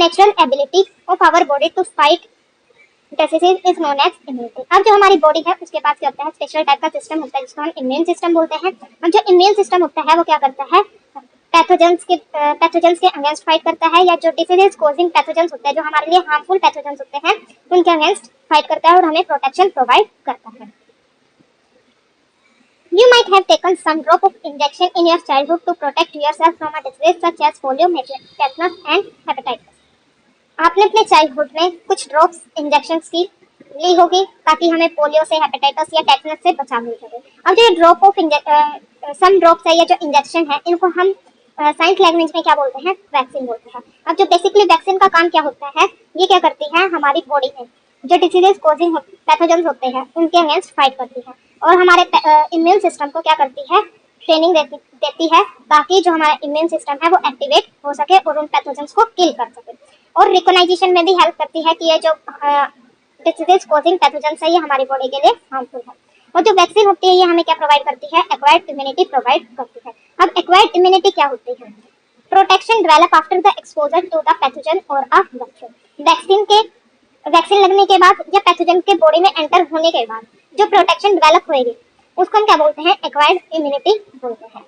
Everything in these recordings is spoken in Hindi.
Natural ability of our body to fight disease is known as immunity. अब जो हमारी बॉडी है उसके पास क्या होता है, स्पेशल टाइप का सिस्टम होता है जिसको हम इम्यून सिस्टम बोलते हैं। अब जो इम्यून सिस्टम होता है वो क्या करता है, पैथोजेंस के अगेंस्ट फाइट करता है, या जो डिसीज कॉजिंग पैथोजेंस होते हैं, जो हमारे लिए हार्मफुल पैथोजेंस होते हैं, उनके अगेंस्ट फाइट करता है और हमें प्रोटेक्शन प्रोवाइड करता है। You might have taken some drop of injection in your childhood to protect yourself from a disease such as polio, tetanus and hepatitis. आपने अपने चाइल्डहुड में कुछ ड्रॉप्स इंजेक्शन की ली होगी ताकि हमें पोलियो से, हेपेटाइटिस या टेटनस से बचा मिल सके। अब जो ड्रॉप ऑफ सम ड्रॉप्स है या जो इंजेक्शन है, इनको हम साइंस लैंग्वेज में क्या बोलते हैं, वैक्सीन बोलते हैं। अब जो बेसिकली वैक्सीन का काम क्या होता है, ये क्या करती है, हमारी बॉडी में जो डिसीजेस कॉजिंग पैथोजेंस होते हैं उनके अगेंस्ट फाइट करती है और हमारे इम्यून सिस्टम को क्या करती है, ट्रेनिंग देती है ताकि जो हमारा इम्यून सिस्टम है वो एक्टिवेट हो सके और उन पैथोजेंस को किल कर सके। और रिकॉग्नाइजेशन में भी हेल्प करती है कि ये जो डिसीजेस कॉजिंग पैथोजेंस है ये हमारी बॉडी के लिए हार्मफुल है। और जो वैक्सीन होती है ये हमें क्या प्रोवाइड करती है, एक्वायर्ड इम्यूनिटी प्रोवाइड करती है। अब एक्वायर्ड इम्यूनिटी क्या होती है, protection develop after the exposure to the pathogen और अ वैक्सीन। वैक्सीन लगने के बाद या पैथोजन के बॉडी में एंटर होने के बाद जो प्रोटेक्शन डेवलप होएगी उसको हम क्या बोलते हैं, एक्वायर्ड इम्यूनिटी बोलते हैं।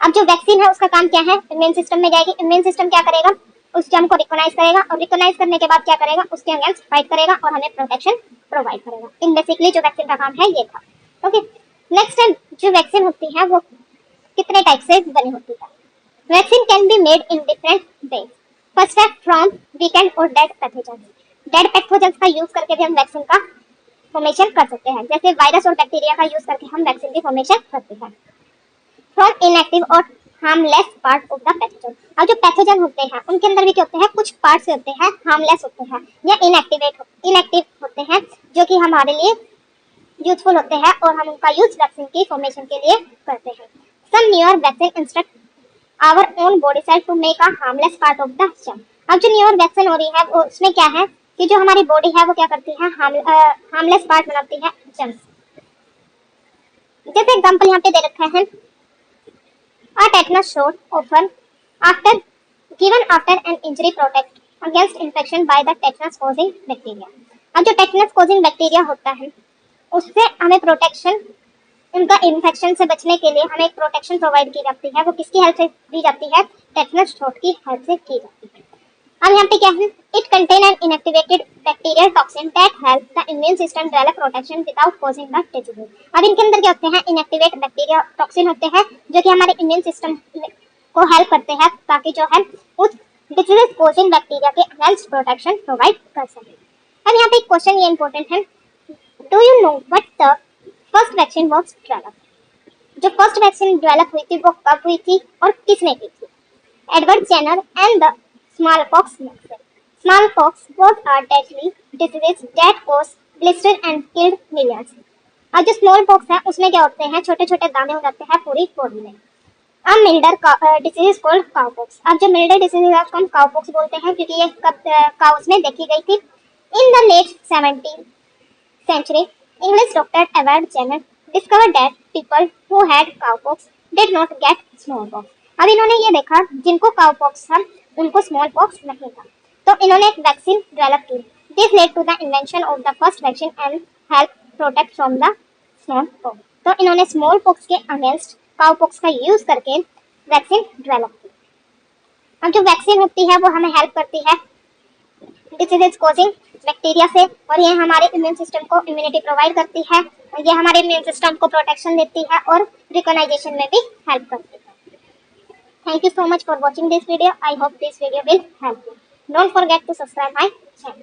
अब जो वैक्सीन है उसका काम क्या है, इम्यून सिस्टम में जाएगी, इम्यून सिस्टम क्या करेगा, उस जर्म को रिकॉग्नाइज करेगा और रिकॉग्नाइज करने के बाद क्या करेगा, उसके अगेंस्ट फाइट करेगा और हमें प्रोटेक्शन प्रोवाइड करेगा। इन बेसिकली जो वैक्सीन का काम है ये था। ओके, नेक्स्ट टाइम जो वैक्सीन होती है वो कितने टाइप से बनी होती है। Vaccine can be made in different ways. First है फ्रॉम वीकेंड और डेड पैथोजेंस। डेड पैथोजेंस का यूज करके भी हम वैक्सीन का फॉर्मेशन कर सकते हैं, जैसे वायरस और बैक्टीरिया का यूज करके हम वैक्सीन की फॉर्मेशन करते हैं। फ्रॉम इनएक्टिव और harmless part of the pathogen. अब जो पैथोजन होते हैं उनके अंदर भी क्या होते हैं, कुछ पार्ट्स होते हैं हार्मलेस होते हैं या इनएक्टिव होते हैं जो कि हमारे लिए यूजफुल होते हैं और हम उनका यूज वैक्सीन की फॉर्मेशन के लिए करते हैं। Some newer vaccines instruct our own body cell to make a harmless part of the germ. अब जो न्यूअर वैक्सीन हो रही है वो उसमें क्या है कि जो हमारी बॉडी है वो क्या करती है, हार्मलेस पार्ट बनाती है जर्म्स। जैसे एग्जांपल यहाँ पे दे रखा है, a tetanus shot often given after an injury protect against infection by the tetanus causing bacteria। अब जो टेटनस कॉजिंग बैक्टीरिया होता है उससे हमें प्रोटेक्शन, उनका इन्फेक्शन से बचने के लिए हमें एक प्रोटेक्शन प्रोवाइड की जाती है। वो किसकी हेल्प से दी जाती है, टेटनस शॉट की हेल्प से की जाती है। अब यहाँ पे क्या है, it contain an inactivated bacterial toxin that help the immune system develop protection without causing the disease. अब इनके अंदर क्या होते हैं, इनएक्टिवेट बैक्टीरिया टॉक्सिन होते हैं जो कि हमारे इम्यून सिस्टम को हेल्प करते हैं ताकि जो है उस डिजीज कॉजिंग बैक्टीरिया के अगेंस्ट प्रोटेक्शन प्रोवाइड कर सके। अब यहाँ पे एक क्वेश्चन ये इंपॉर्टेंट है, do you know what the first vaccine was developed. जो फर्स्ट वैक्सीन डेवलप हुई थी वो कब हुई थी और किसने की थी। Edward Jenner and the smallpox vaccine. Smallpox was a deadly disease that caused blisters and killed millions. अब जो smallpox है उसमें क्या होते हैं, छोटे छोटे दाने हो जाते हैं पूरी बॉडी में। अब मिल्डर डिसीज कॉल्ड काउपॉक्स। अब जो मिल्डर डिसीज है उसको हम काउपॉक्स बोलते हैं क्योंकि ये काउस में देखी गई थी। In the late 17th century, English doctor Edward Jenner discovered that people who had cowpox did not get smallpox. अब इन्होंने ये देखा जिनको काउपॉक्स था उनको स्मॉल पॉक्स नहीं था, तो इन्होंने एक वैक्सीन डेवलप की। This led to the invention of the first vaccine and help protect from the smallpox. तो इन्होंने स्मॉल पॉक्स के अगेंस्ट काउ पॉक्स का यूज करके वैक्सीन डेवलप की। अब जो वैक्सीन होती है वो हमें हेल्प करती है डिसीज कॉजिंग बैक्टीरिया से और ये हमारे इम्यून सिस्टम को इम्यूनिटी प्रोवाइड करती है, ये हमारे इम्यून सिस्टम को प्रोटेक्शन देती है और रिकॉग्नाइजेशन में भी हेल्प करती है। Thank you so much for watching this video. I hope this video will help you. Don't forget to subscribe my channel.